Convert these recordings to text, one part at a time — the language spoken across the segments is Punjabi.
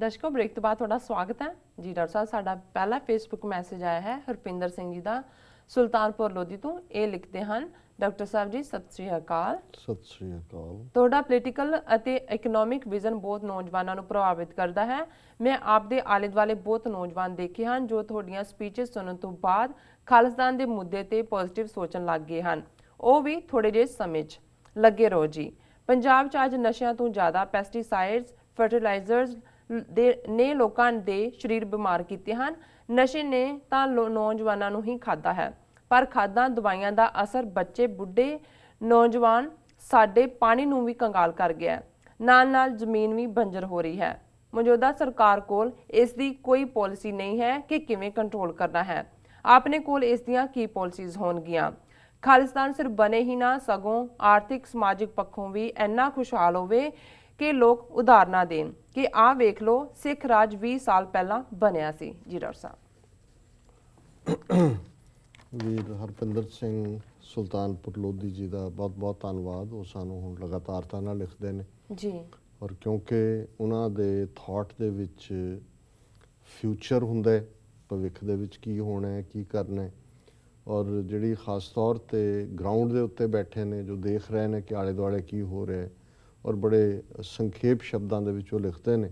ਦਰਸ਼ਕੋ ਬ੍ਰੇਕ ਤੋਂ ਬਾਅਦ ਤੁਹਾਡਾ ਸਵਾਗਤ ਹੈ ਜੀ। ਡਾਕਟਰ ਸਾਹਿਬ ਸਾਡਾ ਪਹਿਲਾ ਫੇਸਬੁੱਕ ਮੈਸੇਜ ਆਇਆ ਹੈ ਹਰਪਿੰਦਰ ਸਿੰਘ ਜੀ ਦਾ ਸੁਲਤਾਨਪੁਰ ਲੋਧੀ ਤੋਂ। ਇਹ ਲਿਖਦੇ ਹਨ, ਡਾਕਟਰ ਸਾਹਿਬ ਜੀ ਸਤਿ ਸ੍ਰੀ ਅਕਾਲ। ਸਤਿ ਸ੍ਰੀ ਅਕਾਲ। ਤੁਹਾਡਾ ਪੋਲੀਟੀਕਲ ਅਤੇ ਇਕਨੋਮਿਕ ਵਿਜ਼ਨ ਬਹੁਤ ਨੌਜਵਾਨਾਂ ਨੂੰ ਪ੍ਰਭਾਵਿਤ ਕਰਦਾ ਹੈ। ਮੈਂ ਆਪ ਦੇ ਆਲੇ ਦੁਆਲੇ ਬਹੁਤ ਨੌਜਵਾਨ ਦੇਖੇ ਹਨ ਜੋ ਤੁਹਾਡੀਆਂ ਸਪੀਚਸ ਸੁਣਨ ਤੋਂ ਬਾਅਦ ਖਾਲਿਸਤਾਨ ਦੇ ਮੁੱਦੇ ਤੇ ਪੋਜ਼ਿਟਿਵ ਸੋਚਣ ਲੱਗ ਗਏ ਹਨ। ਉਹ ਵੀ ਥੋੜੇ ਜਿਹੇ ਸਮੇਂ 'ਚ। ਲੱਗੇ ਰਹੋ ਜੀ। ਪੰਜਾਬ 'ਚ ਅੱਜ ਨਸ਼ਿਆਂ ਤੋਂ ਜ਼ਿਆਦਾ ਪੈਸਟੀਸਾਈਡਸ ਫਰਟੀਲਾਈਜ਼ਰਸ ਨੇ ਲੋਕਾਂ ਦੇ ਸਰੀਰ ਬਿਮਾਰ ਕੀਤੇ ਹਨ। ਨਸ਼ੇ ਨੇ ਤਾਂ ਨੌਜਵਾਨਾਂ ਨੂੰ ਹੀ ਖਾਦਾ ਹੈ, ਪਰ ਖਾਦਾਂ ਦਵਾਈਆਂ ਦਾ ਅਸਰ ਬੱਚੇ ਬੁੱਢੇ ਨੌਜਵਾਨ ਸਾਡੇ ਪਾਣੀ ਨੂੰ ਵੀ ਕੰਗਾਲ ਕਰ ਗਿਆ ਹੈ। ਨਾਲ ਨਾਲ ਜ਼ਮੀਨ ਵੀ ਬੰਜਰ ਹੋ ਰਹੀ ਹੈ। ਮੌਜੂਦਾ ਸਰਕਾਰ ਕੋਲ ਇਸ ਦੀ ਕੋਈ ਪਾਲਿਸੀ ਨਹੀਂ ਹੈ ਕਿ ਕਿਵੇਂ ਕੰਟਰੋਲ ਕਰਨਾ ਹੈ। ਆਪਣੇ ਕੋਲ ਇਸ ਦੀਆਂ ਕੀ ਪਾਲਿਸੀਜ਼ ਹੋਣਗੀਆਂ। ਖਾਲਿਸਤਾਨ ਸਿਰਫ ਬਣੇ ਹੀ ਨਾ ਸਗੋਂ ਆਰਥਿਕ ਸਮਾਜਿਕ ਪੱਖੋਂ ਵੀ ਇੰਨਾ ਖੁਸ਼ਹਾਲ ਹੋਵੇ ਕਿ ਲੋਕ ਉਧਾਰ ਨਾ ਦੇਣ ਕਿ ਆਹ ਵੇਖ ਲਓ ਸਿੱਖ ਰਾਜ 20 ਸਾਲ ਪਹਿਲਾਂ ਬਣਿਆ ਸੀ। ਜੀ ਡਾਕਟਰ ਸਾਹਿਬ। ਵੀਰ ਹਰਪਿੰਦਰ ਸਿੰਘ ਸੁਲਤਾਨਪੁਰ ਲੋਧੀ ਜੀ ਦਾ ਬਹੁਤ ਬਹੁਤ ਧੰਨਵਾਦ। ਉਹ ਸਾਨੂੰ ਹੁਣ ਲਗਾਤਾਰਤਾ ਨਾਲ ਲਿਖਦੇ ਨੇ ਜੀ, ਔਰ ਕਿਉਂਕਿ ਉਹਨਾਂ ਦੇ ਥਾਟ ਦੇ ਵਿੱਚ ਫਿਊਚਰ ਹੁੰਦਾ ਹੈ, ਭਵਿੱਖ ਦੇ ਵਿੱਚ ਕੀ ਹੋਣਾ ਹੈ, ਕੀ ਕਰਨਾ ਹੈ, ਔਰ ਜਿਹੜੀ ਖਾਸ ਤੌਰ 'ਤੇ ਗਰਾਊਂਡ ਦੇ ਉੱਤੇ ਬੈਠੇ ਨੇ ਜੋ ਦੇਖ ਰਹੇ ਨੇ ਕਿ ਆਲੇ ਦੁਆਲੇ ਕੀ ਹੋ ਰਿਹਾ ਹੈ, ਔਰ ਬੜੇ ਸੰਖੇਪ ਸ਼ਬਦਾਂ ਦੇ ਵਿੱਚ ਉਹ ਲਿਖਦੇ ਨੇ।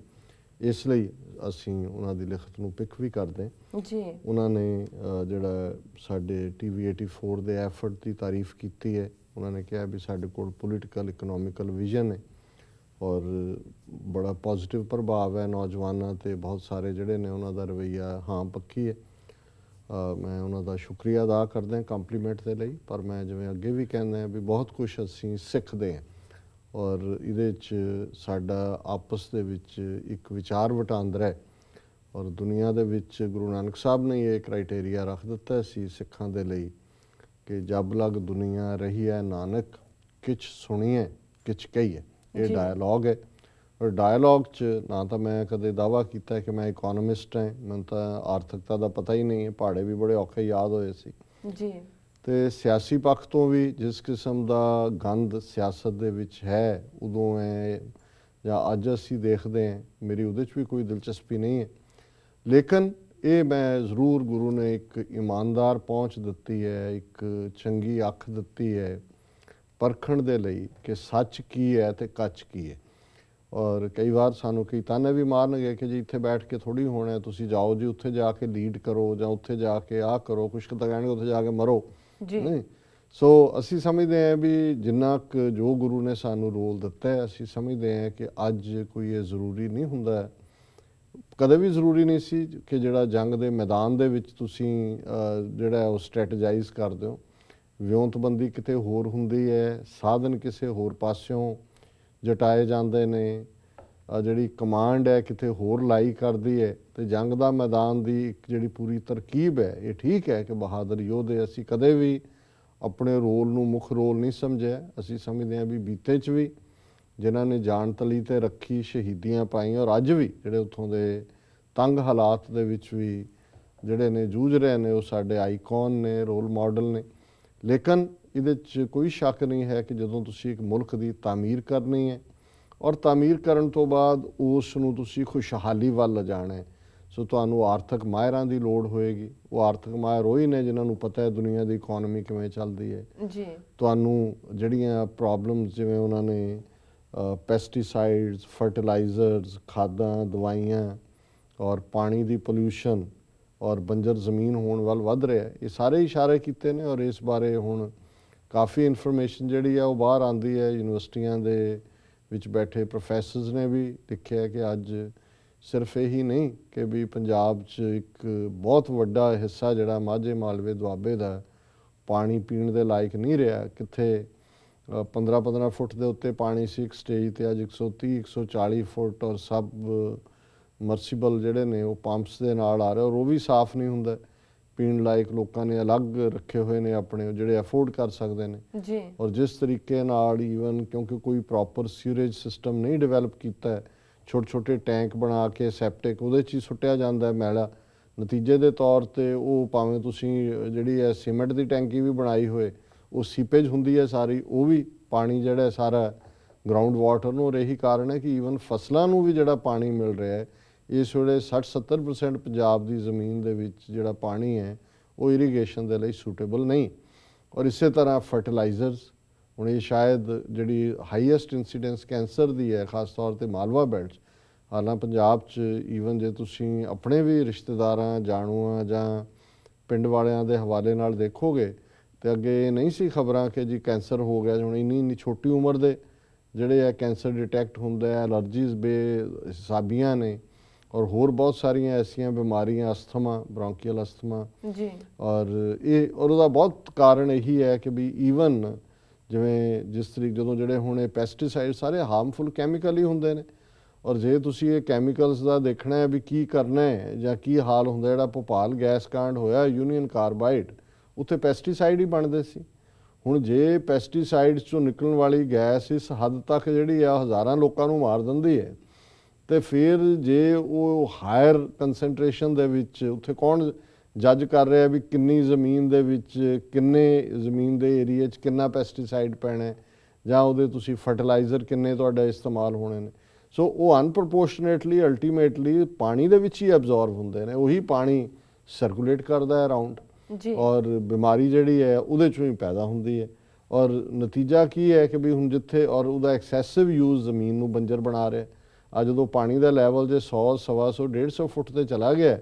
ਇਸ ਲਈ ਅਸੀਂ ਉਹਨਾਂ ਦੀ ਲਿਖਤ ਨੂੰ ਪਿਕ ਵੀ ਕਰਦੇ ਜੀ। ਉਹਨਾਂ ਨੇ ਜਿਹੜਾ ਸਾਡੇ TV 84 ਦੇ ਐਫਰਟ ਦੀ ਤਾਰੀਫ ਕੀਤੀ ਹੈ। ਉਹਨਾਂ ਨੇ ਕਿਹਾ ਵੀ ਸਾਡੇ ਕੋਲ ਪੋਲੀਟੀਕਲ ਇਕਨੋਮਿਕਲ ਵਿਜ਼ਨ ਹੈ ਔਰ ਬੜਾ ਪੋਜ਼ਿਟਿਵ ਪ੍ਰਭਾਵ ਹੈ ਨੌਜਵਾਨਾਂ 'ਤੇ। ਬਹੁਤ ਸਾਰੇ ਜਿਹੜੇ ਨੇ ਉਹਨਾਂ ਦਾ ਰਵੱਈਆ ਹਾਂ ਪੱਖੀ ਹੈ। ਮੈਂ ਉਹਨਾਂ ਦਾ ਸ਼ੁਕਰੀਆ ਅਦਾ ਕਰਦਾ ਕੰਪਲੀਮੈਂਟ ਦੇ ਲਈ। ਪਰ ਮੈਂ ਜਿਵੇਂ ਅੱਗੇ ਵੀ ਕਹਿੰਦਾ ਵੀ ਬਹੁਤ ਕੁਛ ਅਸੀਂ ਸਿੱਖਦੇ ਹਾਂ ਔਰ ਇਹਦੇ 'ਚ ਸਾਡਾ ਆਪਸ ਦੇ ਵਿੱਚ ਇੱਕ ਵਿਚਾਰ ਵਟਾਂਦਰਾ ਹੈ। ਔਰ ਦੁਨੀਆ ਦੇ ਵਿੱਚ ਗੁਰੂ ਨਾਨਕ ਸਾਹਿਬ ਨੇ ਇਹ ਕ੍ਰਾਈਟੇਰੀਆ ਰੱਖ ਦਿੱਤਾ ਸੀ ਸਿੱਖਾਂ ਦੇ ਲਈ ਕਿ ਜਬ ਲਗ ਦੁਨੀਆ ਰਹੀ ਹੈ ਨਾਨਕ ਕਿਛ ਸੁਣੀਏ ਕਿਛ ਕਹੀਏ। ਇਹ ਡਾਇਲੋਗ ਹੈ ਔਰ ਡਾਇਲੋਗ 'ਚ ਨਾ ਤਾਂ ਮੈਂ ਕਦੇ ਦਾਅਵਾ ਕੀਤਾ ਕਿ ਮੈਂ ਇਕੋਨੋਮਿਸਟ ਹਾਂ, ਮੈਨੂੰ ਤਾਂ ਆਰਥਿਕਤਾ ਦਾ ਪਤਾ ਹੀ ਨਹੀਂ ਹੈ। ਪਹਾੜੇ ਵੀ ਬੜੇ ਔਖੇ ਯਾਦ ਹੋਏ ਸੀ ਜੀ। ਅਤੇ ਸਿਆਸੀ ਪੱਖ ਤੋਂ ਵੀ ਜਿਸ ਕਿਸਮ ਦਾ ਗੰਦ ਸਿਆਸਤ ਦੇ ਵਿੱਚ ਹੈ ਉਦੋਂ ਹੈ ਜਾਂ ਅੱਜ ਅਸੀਂ ਦੇਖਦੇ ਹਾਂ, ਮੇਰੀ ਉਹਦੇ 'ਚ ਵੀ ਕੋਈ ਦਿਲਚਸਪੀ ਨਹੀਂ ਹੈ। ਲੇਕਿਨ ਇਹ ਮੈਂ ਜ਼ਰੂਰ ਗੁਰੂ ਨੇ ਇੱਕ ਇਮਾਨਦਾਰ ਪਹੁੰਚ ਦਿੱਤੀ ਹੈ, ਇੱਕ ਚੰਗੀ ਅੱਖ ਦਿੱਤੀ ਹੈ ਪਰਖਣ ਦੇ ਲਈ ਕਿ ਸੱਚ ਕੀ ਹੈ ਅਤੇ ਕੱਚ ਕੀ ਹੈ। ਔਰ ਕਈ ਵਾਰ ਸਾਨੂੰ ਕਈ ਤਾਨੇ ਵੀ ਮਾਰਨਗੇ ਕਿ ਜੀ ਇੱਥੇ ਬੈਠ ਕੇ ਥੋੜ੍ਹੀ ਹੋਣਾ, ਤੁਸੀਂ ਜਾਓ ਜੀ ਉੱਥੇ ਜਾ ਕੇ ਲੀਡ ਕਰੋ ਜਾਂ ਉੱਥੇ ਜਾ ਕੇ ਆਹ ਕਰੋ, ਕੁਛ ਕੁ ਤਾਂ ਕਹਿਣਗੇ ਉੱਥੇ ਜਾ ਕੇ ਮਰੋ ਨਹੀਂ। ਸੋ ਅਸੀਂ ਸਮਝਦੇ ਹਾਂ ਵੀ ਜਿੰਨਾ ਕੁ ਜੋ ਗੁਰੂ ਨੇ ਸਾਨੂੰ ਰੋਲ ਦਿੱਤਾ ਹੈ, ਅਸੀਂ ਸਮਝਦੇ ਹਾਂ ਕਿ ਅੱਜ ਕੋਈ ਇਹ ਜ਼ਰੂਰੀ ਨਹੀਂ ਹੁੰਦਾ, ਕਦੇ ਵੀ ਜ਼ਰੂਰੀ ਨਹੀਂ ਸੀ ਕਿ ਜਿਹੜਾ ਜੰਗ ਦੇ ਮੈਦਾਨ ਦੇ ਵਿੱਚ ਤੁਸੀਂ ਜਿਹੜਾ ਉਹ ਸਟ੍ਰੈਟੇਜਾਈਜ਼ ਕਰਦੇ ਹੋ। ਵਿਉਂਤਬੰਦੀ ਕਿਤੇ ਹੋਰ ਹੁੰਦੀ ਹੈ, ਸਾਧਨ ਕਿਸੇ ਹੋਰ ਪਾਸਿਓਂ ਜਟਾਏ ਜਾਂਦੇ ਨੇ, ਜਿਹੜੀ ਕਮਾਂਡ ਹੈ ਕਿਤੇ ਹੋਰ ਲਾਈ ਕਰਦੀ ਹੈ। ਅਤੇ ਜੰਗ ਦਾ ਮੈਦਾਨ ਦੀ ਇੱਕ ਜਿਹੜੀ ਪੂਰੀ ਤਰਕੀਬ ਹੈ, ਇਹ ਠੀਕ ਹੈ ਕਿ ਬਹਾਦਰ ਯੋਧੇ, ਅਸੀਂ ਕਦੇ ਵੀ ਆਪਣੇ ਰੋਲ ਨੂੰ ਮੁੱਖ ਰੋਲ ਨਹੀਂ ਸਮਝਿਆ। ਅਸੀਂ ਸਮਝਦੇ ਹਾਂ ਵੀ ਬੀਤੇ 'ਚ ਵੀ ਜਿਨ੍ਹਾਂ ਨੇ ਜਾਨ ਤਲੀ 'ਤੇ ਰੱਖੀ, ਸ਼ਹੀਦੀਆਂ ਪਾਈਆਂ, ਔਰ ਅੱਜ ਵੀ ਜਿਹੜੇ ਉੱਥੋਂ ਦੇ ਤੰਗ ਹਾਲਾਤ ਦੇ ਵਿੱਚ ਵੀ ਜਿਹੜੇ ਨੇ ਜੂਝ ਰਹੇ ਨੇ, ਉਹ ਸਾਡੇ ਆਈਕਨ ਨੇ, ਰੋਲ ਮਾਡਲ ਨੇ। ਲੇਕਿਨ ਇਹਦੇ 'ਚ ਕੋਈ ਸ਼ੱਕ ਨਹੀਂ ਹੈ ਕਿ ਜਦੋਂ ਤੁਸੀਂ ਇੱਕ ਮੁਲਕ ਦੀ ਤਾਮੀਰ ਕਰਨੀ ਹੈ ਔਰ ਤਾਮੀਰ ਕਰਨ ਤੋਂ ਬਾਅਦ ਉਸ ਨੂੰ ਤੁਸੀਂ ਖੁਸ਼ਹਾਲੀ ਵੱਲ ਲਿਜਾਣਾ ਹੈ, ਸੋ ਤੁਹਾਨੂੰ ਆਰਥਿਕ ਮਾਹਿਰਾਂ ਦੀ ਲੋੜ ਹੋਏਗੀ। ਉਹ ਆਰਥਿਕ ਮਾਹਿਰ ਉਹੀ ਨੇ ਜਿਨ੍ਹਾਂ ਨੂੰ ਪਤਾ ਹੈ ਦੁਨੀਆ ਦੀ ਇਕੋਨਮੀ ਕਿਵੇਂ ਚੱਲਦੀ ਹੈ। ਜੀ। ਤੁਹਾਨੂੰ ਜਿਹੜੀਆਂ ਪ੍ਰੋਬਲਮਸ ਜਿਵੇਂ ਉਹਨਾਂ ਨੇ ਪੈਸਟੀਸਾਈਡਸ, ਫਰਟੀਲਾਈਜ਼ਰਸ, ਖਾਦਾਂ, ਦਵਾਈਆਂ ਔਰ ਪਾਣੀ ਦੀ ਪੋਲਿਊਸ਼ਨ ਔਰ ਬੰਜਰ ਜ਼ਮੀਨ ਹੋਣ ਵੱਲ ਵੱਧ ਰਿਹਾ, ਇਹ ਸਾਰੇ ਇਸ਼ਾਰੇ ਕੀਤੇ ਨੇ। ਔਰ ਇਸ ਬਾਰੇ ਹੁਣ ਕਾਫੀ ਇਨਫੋਰਮੇਸ਼ਨ ਜਿਹੜੀ ਆ ਉਹ ਬਾਹਰ ਆਉਂਦੀ ਹੈ। ਯੂਨੀਵਰਸਿਟੀਆਂ ਦੇ ਵਿੱਚ ਬੈਠੇ ਪ੍ਰੋਫੈਸਰਸ ਨੇ ਵੀ ਲਿਖਿਆ ਕਿ ਅੱਜ ਸਿਰਫ ਇਹੀ ਨਹੀਂ ਕਿ ਵੀ ਪੰਜਾਬ 'ਚ ਇੱਕ ਬਹੁਤ ਵੱਡਾ ਹਿੱਸਾ ਜਿਹੜਾ ਮਾਝੇ ਮਾਲਵੇ ਦੁਆਬੇ ਦਾ ਪਾਣੀ ਪੀਣ ਦੇ ਲਾਇਕ ਨਹੀਂ ਰਿਹਾ। ਕਿੱਥੇ 15-15 ਫੁੱਟ ਦੇ ਉੱਤੇ ਪਾਣੀ ਸੀ ਇੱਕ ਸਟੇਜ 'ਤੇ, ਅੱਜ 130-140 ਫੁੱਟ, ਔਰ ਸਭ ਮਰਸੀਬਲ ਜਿਹੜੇ ਨੇ ਉਹ ਪੰਪਸ ਦੇ ਨਾਲ ਆ ਰਹੇ, ਔਰ ਉਹ ਵੀ ਸਾਫ਼ ਨਹੀਂ ਹੁੰਦਾ। ਪੀਣ ਲਾਇਕ ਲੋਕਾਂ ਨੇ ਅਲੱਗ ਰੱਖੇ ਹੋਏ ਨੇ ਆਪਣੇ, ਜਿਹੜੇ ਅਫੋਰਡ ਕਰ ਸਕਦੇ ਨੇ ਜੀ। ਔਰ ਜਿਸ ਤਰੀਕੇ ਨਾਲ ਈਵਨ ਕਿਉਂਕਿ ਕੋਈ ਪ੍ਰੋਪਰ ਸੀਵਰੇਜ ਸਿਸਟਮ ਨਹੀਂ ਡਿਵੈਲਪ ਕੀਤਾ ਹੈ, ਛੋਟੇ ਛੋਟੇ ਟੈਂਕ ਬਣਾ ਕੇ ਸੈਪਟਿਕ ਉਹਦੇ 'ਚ ਹੀ ਸੁੱਟਿਆ ਜਾਂਦਾ ਮੈਲਾ। ਨਤੀਜੇ ਦੇ ਤੌਰ 'ਤੇ ਉਹ ਭਾਵੇਂ ਤੁਸੀਂ ਜਿਹੜੀ ਹੈ ਸੀਮੈਂਟ ਦੀ ਟੈਂਕੀ ਵੀ ਬਣਾਈ ਹੋਏ, ਉਹ ਸੀਪੇਜ ਹੁੰਦੀ ਹੈ ਸਾਰੀ, ਉਹ ਵੀ ਪਾਣੀ ਜਿਹੜਾ ਸਾਰਾ ਗਰਾਊਂਡ ਵਾਟਰ ਨੂੰ। ਔਰ ਇਹੀ ਕਾਰਨ ਹੈ ਕਿ ਈਵਨ ਫਸਲਾਂ ਨੂੰ ਵੀ ਜਿਹੜਾ ਪਾਣੀ ਮਿਲ ਰਿਹਾ ਹੈ ਇਸ ਵੇਲੇ 60-70% ਪੰਜਾਬ ਦੀ ਜ਼ਮੀਨ ਦੇ ਵਿੱਚ ਜਿਹੜਾ ਪਾਣੀ ਹੈ ਉਹ ਇਰੀਗੇਸ਼ਨ ਦੇ ਲਈ ਸੂਟੇਬਲ ਨਹੀਂ। ਔਰ ਇਸੇ ਤਰ੍ਹਾਂ ਫਰਟੀਲਾਈਜ਼ਰਸ, ਹੁਣ ਇਹ ਸ਼ਾਇਦ ਜਿਹੜੀ ਹਾਈਐਸਟ ਇੰਸੀਡੈਂਸ ਕੈਂਸਰ ਦੀ ਹੈ ਖਾਸ ਤੌਰ 'ਤੇ ਮਾਲਵਾ ਬੈਲਟ, ਹਾਲਾਂਕਿ ਪੰਜਾਬ 'ਚ ਈਵਨ ਜੇ ਤੁਸੀਂ ਆਪਣੇ ਵੀ ਰਿਸ਼ਤੇਦਾਰਾਂ, ਜਾਣੂਆਂ ਜਾਂ ਪਿੰਡ ਵਾਲਿਆਂ ਦੇ ਹਵਾਲੇ ਨਾਲ ਦੇਖੋਗੇ ਤੇ ਅੱਗੇ ਇਹ ਨਹੀਂ ਸੀ ਖਬਰਾਂ ਕਿ ਜੀ ਕੈਂਸਰ ਹੋ ਗਿਆ। ਹੁਣ ਇੰਨੀ ਛੋਟੀ ਉਮਰ ਦੇ ਜਿਹੜੇ ਹੈ ਕੈਂਸਰ ਡਿਟੈਕਟ ਹੁੰਦਾ ਹੈ, ਐਲਰਜੀਜ਼ ਬੇਹਿਸਾਬੀਆਂ ਨੇ ਔਰ ਹੋਰ ਬਹੁਤ ਸਾਰੀਆਂ ਐਸੀਆਂ ਬਿਮਾਰੀਆਂ, ਅਸਥਮਾ, ਬ੍ਰੌਂਕੀਅਲ ਅਸਥਮਾ ਜੀ। ਔਰ ਉਹਦਾ ਬਹੁਤ ਕਾਰਨ ਇਹੀ ਹੈ ਕਿ ਵੀ ਈਵਨ ਜਿਵੇਂ ਜਿਸ ਤਰੀਕੇ ਜਦੋਂ ਜਿਹੜੇ ਹੁਣ ਇਹ ਪੈਸਟੀਸਾਈਡ ਸਾਰੇ ਹਾਰਮਫੁਲ ਕੈਮੀਕਲ ਹੀ ਹੁੰਦੇ ਨੇ। ਔਰ ਜੇ ਤੁਸੀਂ ਇਹ ਕੈਮੀਕਲਸ ਦਾ ਦੇਖਣਾ ਹੈ ਵੀ ਕੀ ਕਰਨਾ ਹੈ ਜਾਂ ਕੀ ਹਾਲ ਹੁੰਦਾ, ਜਿਹੜਾ ਭੋਪਾਲ ਗੈਸ ਕਾਂਡ ਹੋਇਆ, ਯੂਨੀਅਨ ਕਾਰਬਾਈਡ, ਉੱਥੇ ਪੈਸਟੀਸਾਈਡ ਹੀ ਬਣਦੇ ਸੀ। ਹੁਣ ਜੇ ਪੈਸਟੀਸਾਈਡਸ 'ਚੋਂ ਨਿਕਲਣ ਵਾਲੀ ਗੈਸ ਇਸ ਹੱਦ ਤੱਕ ਜਿਹੜੀ ਆ ਹਜ਼ਾਰਾਂ ਲੋਕਾਂ ਨੂੰ ਮਾਰ ਦਿੰਦੀ ਹੈ, ਤੇ ਫਿਰ ਜੇ ਉਹ ਹਾਇਰ ਕੰਸੈਂਟਰੇਸ਼ਨ ਦੇ ਵਿੱਚ ਉੱਥੇ ਕੌਣ ਜੱਜ ਕਰ ਰਿਹਾ ਵੀ ਕਿੰਨੀ ਜ਼ਮੀਨ ਦੇ ਵਿੱਚ, ਕਿੰਨੇ ਜ਼ਮੀਨ ਦੇ ਏਰੀਏ 'ਚ ਕਿੰਨਾ ਪੈਸਟੀਸਾਈਡ ਪੈਣਾ ਜਾਂ ਉਹਦੇ ਤੁਸੀਂ ਫਰਟੀਲਾਈਜ਼ਰ ਕਿੰਨੇ ਤੁਹਾਡਾ ਇਸਤੇਮਾਲ ਹੋਣੇ ਨੇ। ਸੋ ਉਹ ਅਨਪ੍ਰੋਪੋਰਸ਼ਨੇਟਲੀ ਅਲਟੀਮੇਟਲੀ ਪਾਣੀ ਦੇ ਵਿੱਚ ਹੀ ਐਬਜ਼ੌਰਬ ਹੁੰਦੇ ਨੇ, ਉਹੀ ਪਾਣੀ ਸਰਕੂਲੇਟ ਕਰਦਾ ਹੈ ਅਰਾਊਂਡ ਜੀ। ਔਰ ਬਿਮਾਰੀ ਜਿਹੜੀ ਹੈ ਉਹਦੇ 'ਚੋਂ ਹੀ ਪੈਦਾ ਹੁੰਦੀ ਹੈ। ਔਰ ਨਤੀਜਾ ਕੀ ਹੈ ਕਿ ਵੀ ਹੁਣ ਜਿੱਥੇ ਔਰ ਉਹਦਾ ਐਕਸੈਸਿਵ ਯੂਜ਼ ਜ਼ਮੀਨ ਨੂੰ ਬੰਜਰ ਬਣਾ ਰਿਹਾ। ਅੱਜ ਜਦੋਂ ਪਾਣੀ ਦਾ ਲੈਵਲ ਜੇ 100, 125, 150 ਫੁੱਟ ਤੇ ਚਲਾ ਗਿਆ,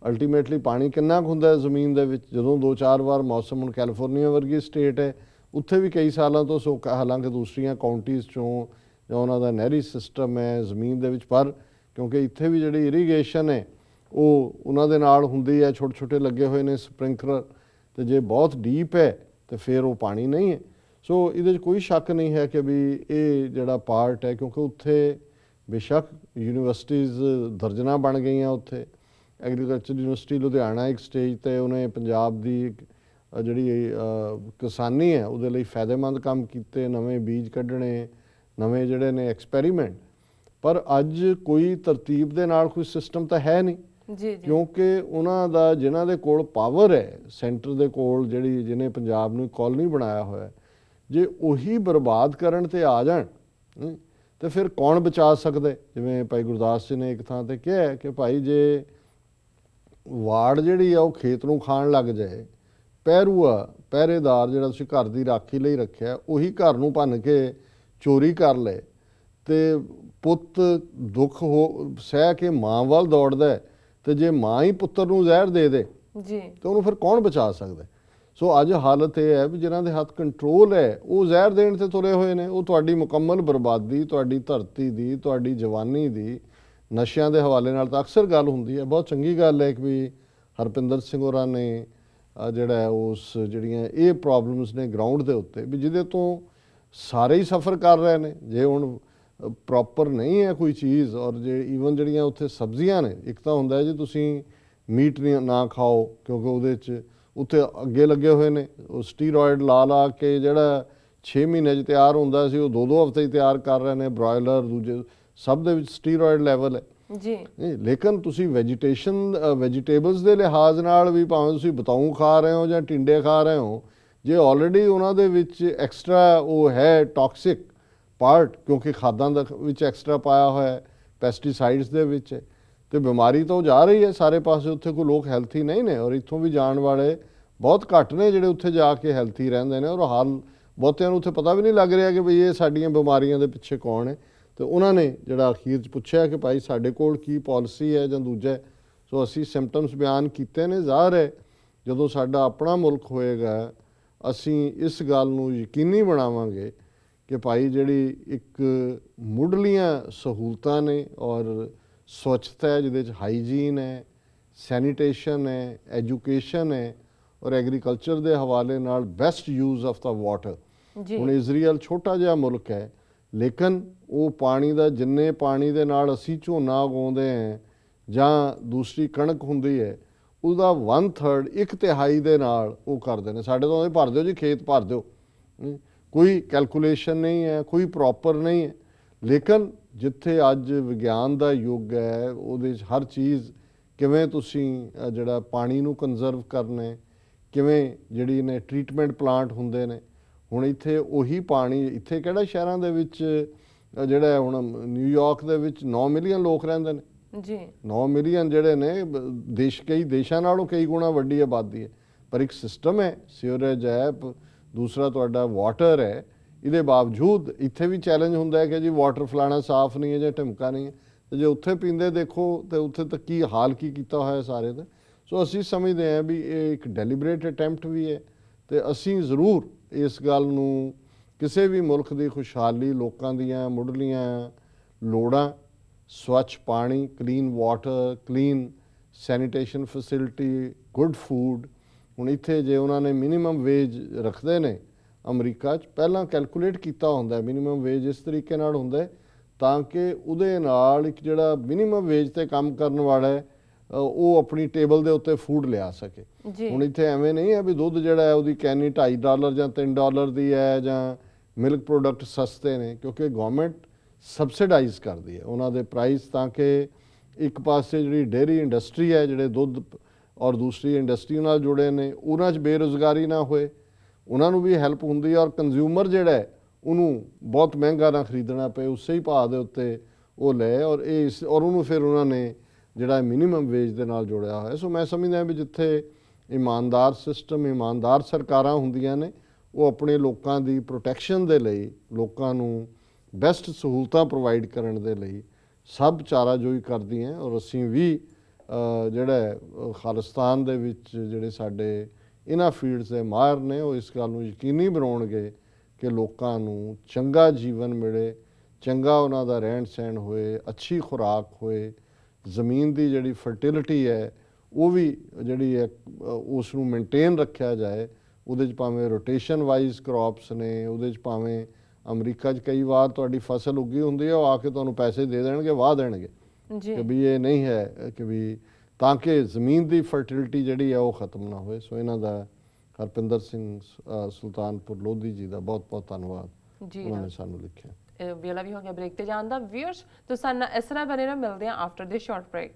ਅਲਟੀਮੇਟਲੀ ਪਾਣੀ ਕਿੰਨਾ ਕੁ ਹੁੰਦਾ ਜ਼ਮੀਨ ਦੇ ਵਿੱਚ। ਜਦੋਂ 2-4 ਵਾਰ ਮੌਸਮ, ਹੁਣ ਕੈਲੀਫੋਰਨੀਆ ਵਰਗੀ ਸਟੇਟ ਹੈ, ਉੱਥੇ ਵੀ ਕਈ ਸਾਲਾਂ ਤੋਂ ਸੋਕਾ, ਹਾਲਾਂਕਿ ਦੂਸਰੀਆਂ ਕਾਉਂਟੀਜ਼ 'ਚੋਂ ਜਾਂ ਉਹਨਾਂ ਦਾ ਨਹਿਰੀ ਸਿਸਟਮ ਹੈ ਜ਼ਮੀਨ ਦੇ ਵਿੱਚ, ਪਰ ਕਿਉਂਕਿ ਇੱਥੇ ਵੀ ਜਿਹੜੀ ਇਰੀਗੇਸ਼ਨ ਹੈ ਉਹ ਉਹਨਾਂ ਦੇ ਨਾਲ ਹੁੰਦੀ ਹੈ, ਛੋਟੇ ਛੋਟੇ ਲੱਗੇ ਹੋਏ ਨੇ ਸਪ੍ਰਿੰਕਲਰ, ਤੇ ਜੇ ਬਹੁਤ ਡੀਪ ਹੈ ਤੇ ਫਿਰ ਉਹ ਪਾਣੀ ਨਹੀਂ ਹੈ। ਸੋ ਇਹਦੇ 'ਚ ਕੋਈ ਸ਼ੱਕ ਨਹੀਂ ਹੈ ਕਿ ਵੀ ਇਹ ਜਿਹੜਾ ਪਾਰਟ ਹੈ, ਕਿਉਂਕਿ ਉੱਥੇ ਬੇਸ਼ੱਕ ਯੂਨੀਵਰਸਿਟੀਜ਼ ਦਰਜਨਾਂ ਬਣ ਗਈਆਂ। ਉੱਥੇ ਐਗਰੀਕਲਚਰ ਯੂਨੀਵਰਸਿਟੀ ਲੁਧਿਆਣਾ ਇੱਕ ਸਟੇਜ 'ਤੇ ਉਹਨੇ ਪੰਜਾਬ ਦੀ ਜਿਹੜੀ ਕਿਸਾਨੀ ਹੈ ਉਹਦੇ ਲਈ ਫਾਇਦੇਮੰਦ ਕੰਮ ਕੀਤੇ, ਨਵੇਂ ਬੀਜ ਕੱਢਣੇ, ਨਵੇਂ ਜਿਹੜੇ ਨੇ ਐਕਸਪੈਰੀਮੈਂਟ। ਪਰ ਅੱਜ ਕੋਈ ਤਰਤੀਬ ਦੇ ਨਾਲ ਕੋਈ ਸਿਸਟਮ ਤਾਂ ਹੈ ਨਹੀਂ ਜੀ, ਕਿਉਂਕਿ ਉਹਨਾਂ ਦਾ ਜਿਨ੍ਹਾਂ ਦੇ ਕੋਲ ਪਾਵਰ ਹੈ ਸੈਂਟਰ ਦੇ ਕੋਲ, ਜਿਹੜੀ ਜਿਹਨੇ ਪੰਜਾਬ ਨੂੰ ਕਾਲੋਨੀ ਬਣਾਇਆ ਹੋਇਆ, ਜੇ ਉਹੀ ਬਰਬਾਦ ਕਰਨ ਤੇ ਆ ਜਾਣ ਤੇ ਫਿਰ ਕੌਣ ਬਚਾ ਸਕਦਾ। ਜਿਵੇਂ ਭਾਈ ਗੁਰਦਾਸ ਜੀ ਨੇ ਇੱਕ ਥਾਂ ਤੇ ਕਿਹਾ ਕਿ ਭਾਈ ਜੇ ਵਾੜ ਜਿਹੜੀ ਆ ਉਹ ਖੇਤ ਨੂੰ ਖਾਣ ਲੱਗ ਜਾਏ, ਪਹਿਰੇਦਾਰ ਜਿਹੜਾ ਤੁਸੀਂ ਘਰ ਦੀ ਰਾਖੀ ਲਈ ਰੱਖਿਆ, ਉਹੀ ਘਰ ਨੂੰ ਭੰਨ ਕੇ ਚੋਰੀ ਕਰ ਲਏ, ਤੇ ਪੁੱਤ ਦੁੱਖ ਸਹਿ ਕੇ ਮਾਂ ਵੱਲ ਦੌੜਦਾ, ਤੇ ਜੇ ਮਾਂ ਹੀ ਪੁੱਤਰ ਨੂੰ ਜ਼ਹਿਰ ਦੇ ਦੇ ਜੀ ਤੇ ਉਹਨੂੰ ਫਿਰ ਕੌਣ ਬਚਾ ਸਕਦਾ। ਸੋ ਅੱਜ ਹਾਲਤ ਇਹ ਹੈ ਵੀ ਜਿਨ੍ਹਾਂ ਦੇ ਹੱਥ ਕੰਟਰੋਲ ਹੈ ਉਹ ਜ਼ਹਿਰ ਦੇਣ ਤੇ ਤੁਰੇ ਹੋਏ ਨੇ। ਉਹ ਤੁਹਾਡੀ ਮੁਕੰਮਲ ਬਰਬਾਦੀ, ਤੁਹਾਡੀ ਧਰਤੀ ਦੀ, ਤੁਹਾਡੀ ਜਵਾਨੀ ਦੀ ਨਸ਼ਿਆਂ ਦੇ ਹਵਾਲੇ ਨਾਲ ਤਾਂ ਅਕਸਰ ਗੱਲ ਹੁੰਦੀ ਹੈ। ਬਹੁਤ ਚੰਗੀ ਗੱਲ ਹੈ ਕਿ ਵੀ ਹਰਪਿੰਦਰ ਸਿੰਘ ਹੋਰਾਂ ਨੇ ਜਿਹੜਾ ਉਸ ਜਿਹੜੀਆਂ ਇਹ ਪ੍ਰੋਬਲਮਸ ਨੇ ਗਰਾਊਂਡ ਦੇ ਉੱਤੇ ਵੀ ਜਿਹਦੇ ਤੋਂ ਸਾਰੇ ਹੀ ਸਫਰ ਕਰ ਰਹੇ ਨੇ। ਜੇ ਹੁਣ ਪ੍ਰੋਪਰ ਨਹੀਂ ਹੈ ਕੋਈ ਚੀਜ਼, ਔਰ ਜੇ ਈਵਨ ਜਿਹੜੀਆਂ ਉੱਥੇ ਸਬਜ਼ੀਆਂ ਨੇ, ਇੱਕ ਤਾਂ ਹੁੰਦਾ ਜੀ ਤੁਸੀਂ ਮੀਟ ਨਾ ਖਾਓ ਕਿਉਂਕਿ ਉਹਦੇ 'ਚ ਉੱਥੇ ਅੱਗੇ ਲੱਗੇ ਹੋਏ ਨੇ ਉਹ ਸਟੀਰੋਇਡ ਲਾ ਕੇ ਜਿਹੜਾ 6 ਮਹੀਨੇ 'ਚ ਤਿਆਰ ਹੁੰਦਾ ਸੀ ਉਹ 2-2 ਹਫ਼ਤੇ 'ਚ ਤਿਆਰ ਕਰ ਰਹੇ ਨੇ। ਬ੍ਰਾਇਲਰ ਦੂਜੇ ਸਭ ਦੇ ਵਿੱਚ ਸਟੀਰੋਇਡ ਲੈਵਲ ਹੈ ਜੀ। ਲੇਕਿਨ ਤੁਸੀਂ ਵੈਜੀਟੇਬਲਸ ਦੇ ਲਿਹਾਜ਼ ਨਾਲ ਵੀ ਭਾਵੇਂ ਤੁਸੀਂ ਬਤਾਊ ਖਾ ਰਹੇ ਹੋ ਜਾਂ ਟਿੰਡੇ ਖਾ ਰਹੇ ਹੋ, ਜੇ ਆਲਰੇਡੀ ਉਹਨਾਂ ਦੇ ਵਿੱਚ ਐਕਸਟਰਾ ਉਹ ਹੈ ਟੌਕਸਿਕ ਪਾਰਟ, ਕਿਉਂਕਿ ਖਾਦਾਂ ਦਾ ਵਿੱਚ ਐਕਸਟਰਾ ਪਾਇਆ ਹੋਇਆ ਪੈਸਟੀਸਾਈਡਸ ਦੇ ਵਿੱਚ, ਤੇ ਬਿਮਾਰੀ ਤਾਂ ਉਹ ਜਾ ਰਹੀ ਹੈ ਸਾਰੇ ਪਾਸੇ। ਉੱਥੇ ਕੋਈ ਲੋਕ ਹੈਲਥੀ ਨਹੀਂ ਨੇ, ਔਰ ਇੱਥੋਂ ਵੀ ਜਾਣ ਵਾਲੇ ਬਹੁਤ ਘੱਟ ਨੇ ਜਿਹੜੇ ਉੱਥੇ ਜਾ ਕੇ ਹੈਲਥੀ ਰਹਿੰਦੇ ਨੇ। ਔਰ ਹਾਲ ਬਹੁਤਿਆਂ ਨੂੰ ਉੱਥੇ ਪਤਾ ਵੀ ਨਹੀਂ ਲੱਗ ਰਿਹਾ ਕਿ ਬਈ ਇਹ ਸਾਡੀਆਂ ਬਿਮਾਰੀਆਂ ਦੇ ਪਿੱਛੇ ਕੌਣ ਹੈ। ਤੇ ਉਹਨਾਂ ਨੇ ਜਿਹੜਾ ਅਖੀਰ 'ਚ ਪੁੱਛਿਆ ਕਿ ਭਾਈ ਸਾਡੇ ਕੋਲ ਕੀ ਪਾਲਿਸੀ ਹੈ ਜਾਂ ਦੂਜਾ। ਸੋ ਅਸੀਂ ਸਿੰਪਟਮਸ ਬਿਆਨ ਕੀਤੇ ਨੇ। ਜ਼ਾਹਰ ਹੈ ਜਦੋਂ ਸਾਡਾ ਆਪਣਾ ਮੁਲਕ ਹੋਏਗਾ ਅਸੀਂ ਇਸ ਗੱਲ ਨੂੰ ਯਕੀਨੀ ਬਣਾਵਾਂਗੇ ਕਿ ਭਾਈ ਜਿਹੜੀ ਇੱਕ ਮੁੱਢਲੀਆਂ ਸਹੂਲਤਾਂ ਨੇ ਔਰ ਸਵੱਛਤਾ ਹੈ, ਜਿਹਦੇ 'ਚ ਹਾਈਜੀਨ ਹੈ, ਸੈਨੀਟੇਸ਼ਨ ਹੈ, ਐਜੂਕੇਸ਼ਨ ਹੈ, ਔਰ ਐਗਰੀਕਲਚਰ ਦੇ ਹਵਾਲੇ ਨਾਲ best use of the water. ਹੁਣ ਇਜ਼ਰਾਈਲ ਛੋਟਾ ਜਿਹਾ ਮੁਲਕ ਹੈ, ਲੇਕਿਨ ਉਹ ਪਾਣੀ ਦਾ ਜਿੰਨੇ ਪਾਣੀ ਦੇ ਨਾਲ ਅਸੀਂ ਝੋਨਾ ਉਗਾਉਂਦੇ ਹਾਂ ਜਾਂ ਦੂਸਰੀ ਕਣਕ ਹੁੰਦੀ ਹੈ ਉਹਦਾ 1/3 1/3 ਦੇ ਨਾਲ ਉਹ ਕਰਦੇ ਨੇ। ਸਾਡੇ ਤੋਂ ਭਰ ਦਿਓ ਜੀ ਖੇਤ, ਭਰ ਦਿਓ, ਕੋਈ ਕੈਲਕੂਲੇਸ਼ਨ ਨਹੀਂ ਹੈ, ਕੋਈ ਪ੍ਰੋਪਰ ਨਹੀਂ ਹੈ। ਲੇਕਿਨ ਜਿੱਥੇ ਅੱਜ ਵਿਗਿਆਨ ਦਾ ਯੁੱਗ ਹੈ ਉਹਦੇ 'ਚ ਹਰ ਚੀਜ਼ ਕਿਵੇਂ ਤੁਸੀਂ ਜਿਹੜਾ ਪਾਣੀ ਨੂੰ ਕੰਜ਼ਰਵ ਕਰਨਾ, ਕਿਵੇਂ ਜਿਹੜੀ ਨੇ ਟਰੀਟਮੈਂਟ ਪਲਾਂਟ ਹੁੰਦੇ ਨੇ। ਹੁਣ ਇੱਥੇ ਉਹੀ ਪਾਣੀ, ਇੱਥੇ ਕਿਹੜਾ ਸ਼ਹਿਰਾਂ ਦੇ ਵਿੱਚ ਜਿਹੜਾ ਹੁਣ ਨਿਊਯਾਰਕ ਦੇ ਵਿੱਚ 9 ਮਿਲੀਅਨ ਲੋਕ ਰਹਿੰਦੇ ਨੇ, ਜੀ 9 ਮਿਲੀਅਨ ਜਿਹੜੇ ਨੇ ਦੇਸ਼ ਕਈ ਦੇਸ਼ਾਂ ਨਾਲੋਂ ਕਈ ਗੁਣਾ ਵੱਡੀ ਆਬਾਦੀ ਹੈ, ਪਰ ਇੱਕ ਸਿਸਟਮ ਹੈ, ਸੀਵਰੇਜ ਹੈ, ਦੂਸਰਾ ਤੁਹਾਡਾ ਵਾਟਰ ਹੈ। ਇਹਦੇ ਬਾਵਜੂਦ ਇੱਥੇ ਵੀ ਚੈਲੰਜ ਹੁੰਦਾ ਹੈ ਕਿ ਜੀ ਵਾਟਰ ਫਲਾਣਾ ਸਾਫ਼ ਨਹੀਂ ਹੈ ਜਾਂ ਢਮਕਾ ਨਹੀਂ ਹੈ, ਤੇ ਜੇ ਉੱਥੇ ਪੀਂਦੇ ਦੇਖੋ ਤੇ ਉੱਥੇ ਤੱਕ ਕੀ ਹਾਲ ਕੀ ਕੀਤਾ ਹੋਇਆ ਸਾਰੇ ਦਾ। ਸੋ ਅਸੀਂ ਸਮਝਦੇ ਹਾਂ ਵੀ ਇਹ ਇੱਕ ਡੈਲੀਬਰੇਟ ਅਟੈਂਪਟ ਵੀ ਹੈ, ਤੇ ਅਸੀਂ ਜ਼ਰੂਰ ਇਸ ਗੱਲ ਨੂੰ ਕਿਸੇ ਵੀ ਮੁਲਕ ਦੀ ਖੁਸ਼ਹਾਲੀ, ਲੋਕਾਂ ਦੀਆਂ ਮੁੱਢਲੀਆਂ ਲੋੜਾਂ, ਸਵੱਛ ਪਾਣੀ, clean water, clean sanitation facility, good food. ਹੁਣ ਇੱਥੇ ਜੇ ਉਹਨਾਂ ਨੇ ਮਿਨੀਮਮ ਵੇਜ ਰੱਖਦੇ ਨੇ ਅਮਰੀਕਾ 'ਚ, ਪਹਿਲਾਂ ਕੈਲਕੂਲੇਟ ਕੀਤਾ ਹੁੰਦਾ ਮਿਨੀਮਮ ਵੇਜ ਇਸ ਤਰੀਕੇ ਨਾਲ ਹੁੰਦਾ ਤਾਂ ਕਿ ਉਹਦੇ ਨਾਲ ਇੱਕ ਜਿਹੜਾ ਮਿਨੀਮਮ ਵੇਜ ਤੇ ਕੰਮ ਕਰਨ ਵਾਲਾ ਹੈ ਉਹ ਆਪਣੀ ਟੇਬਲ ਦੇ ਉੱਤੇ ਫੂਡ ਲਿਆ ਸਕੇ। ਹੁਣ ਇੱਥੇ ਐਵੇਂ ਨਹੀਂ ਹੈ ਵੀ ਦੁੱਧ ਜਿਹੜਾ ਹੈ ਉਹਦੀ ਕੈਨੀ $2.5 ਜਾਂ $3 ਦੀ ਹੈ, ਜਾਂ ਮਿਲਕ ਪ੍ਰੋਡਕਟ ਸਸਤੇ ਨੇ, ਕਿਉਂਕਿ ਗਵਰਨਮੈਂਟ ਸਬਸਿਡਾਈਜ਼ ਕਰਦੀ ਹੈ ਉਹਨਾਂ ਦੇ ਪ੍ਰਾਈਸ, ਤਾਂ ਕਿ ਇੱਕ ਪਾਸੇ ਜਿਹੜੀ ਡੇਅਰੀ ਇੰਡਸਟਰੀ ਹੈ, ਜਿਹੜੇ ਦੁੱਧ ਔਰ ਦੂਸਰੀ ਇੰਡਸਟਰੀ ਨਾਲ ਜੁੜੇ ਨੇ, ਉਹਨਾਂ 'ਚ ਬੇਰੁਜ਼ਗਾਰੀ ਨਾ ਹੋਏ, ਉਹਨਾਂ ਨੂੰ ਵੀ ਹੈਲਪ ਹੁੰਦੀ ਹੈ, ਔਰ ਕੰਜ਼ਿਊਮਰ ਜਿਹੜਾ ਹੈ ਉਹਨੂੰ ਬਹੁਤ ਮਹਿੰਗਾ ਨਾ ਖਰੀਦਣਾ ਪਏ, ਉਸੇ ਹੀ ਭਾਅ ਦੇ ਉੱਤੇ ਉਹ ਲੈ, ਔਰ ਔਰ ਉਹਨੂੰ ਫਿਰ ਉਹਨਾਂ ਨੇ ਜਿਹੜਾ ਮਿਨੀਮਮ ਵੇਜ ਦੇ ਨਾਲ ਜੋੜਿਆ ਹੋਇਆ। ਸੋ ਮੈਂ ਸਮਝਦਾ ਵੀ ਜਿੱਥੇ ਇਮਾਨਦਾਰ ਸਿਸਟਮ, ਇਮਾਨਦਾਰ ਸਰਕਾਰਾਂ ਹੁੰਦੀਆਂ ਨੇ, ਉਹ ਆਪਣੇ ਲੋਕਾਂ ਦੀ ਪ੍ਰੋਟੈਕਸ਼ਨ ਦੇ ਲਈ, ਲੋਕਾਂ ਨੂੰ ਬੈਸਟ ਸਹੂਲਤਾਂ ਪ੍ਰੋਵਾਈਡ ਕਰਨ ਦੇ ਲਈ ਸਭ ਚਾਰਾਜੋਈ ਕਰਦੀਆਂ। ਔਰ ਅਸੀਂ ਵੀ ਜਿਹੜਾ ਖਾਲਿਸਤਾਨ ਦੇ ਵਿੱਚ ਜਿਹੜੇ ਸਾਡੇ ਇਹਨਾਂ ਫੀਲਡਸ ਦੇ ਮਾਹਿਰ ਨੇ, ਉਹ ਇਸ ਗੱਲ ਨੂੰ ਯਕੀਨੀ ਬਣਾਉਣਗੇ ਕਿ ਲੋਕਾਂ ਨੂੰ ਚੰਗਾ ਜੀਵਨ ਮਿਲੇ, ਚੰਗਾ ਉਹਨਾਂ ਦਾ ਰਹਿਣ ਸਹਿਣ ਹੋਏ, ਅੱਛੀ ਖੁਰਾਕ ਹੋਏ, ਜ਼ਮੀਨ ਦੀ ਜਿਹੜੀ ਫਰਟੀਲਿਟੀ ਹੈ ਉਹ ਵੀ ਜਿਹੜੀ ਹੈ ਉਸ ਨੂੰ ਮੇਨਟੇਨ ਰੱਖਿਆ ਜਾਏ। ਉਹਦੇ 'ਚ ਭਾਵੇਂ ਰੋਟੇਸ਼ਨ ਵਾਈਜ਼ ਕ੍ਰੌਪਸ ਨੇ, ਉਹਦੇ 'ਚ ਭਾਵੇਂ ਅਮਰੀਕਾ 'ਚ ਕਈ ਵਾਰ ਤੁਹਾਡੀ ਫਸਲ ਉੱਗੀ ਹੁੰਦੀ ਹੈ, ਉਹ ਆ ਕੇ ਤੁਹਾਨੂੰ ਪੈਸੇ ਦੇ ਦੇਣਗੇ, ਵਾਹ ਦੇਣਗੇ ਕਿ ਵੀ ਇਹ ਨਹੀਂ ਹੈ ਕਿ ਵੀ, ਤਾਂ ਕਿ ਜ਼ਮੀਨ ਦੀ ਫਰਟੀਲਿਟੀ ਜਿਹੜੀ ਹੈ ਉਹ ਖਤਮ ਨਾ ਹੋਏ। ਸੋ ਇਹਨਾਂ ਦਾ ਹਰਪਿੰਦਰ ਸਿੰਘ ਸੁਲਤਾਨਪੁਰ ਲੋਧੀ ਜੀ ਦਾ ਬਹੁਤ ਬਹੁਤ ਧੰਨਵਾਦ, ਉਹਨਾਂ ਨੇ ਸਾਨੂੰ ਲਿਖਿਆ। ਵੇਲਾ ਵੀ ਹੋ ਗਿਆ ਬ੍ਰੇਕ ਤੇ ਜਾਣ ਦਾ। ਵੀਅਰਸ ਤੁਸੀਂ ਸਾਡੇ ਨਾਲ ਇਸ ਤਰ੍ਹਾਂ ਬਣੇ ਰਹੋ, ਮਿਲਦੇ ਹਾਂ ਆਫਟਰ ਦਿਸ ਸ਼ਾਰਟ ਬ੍ਰੇਕ।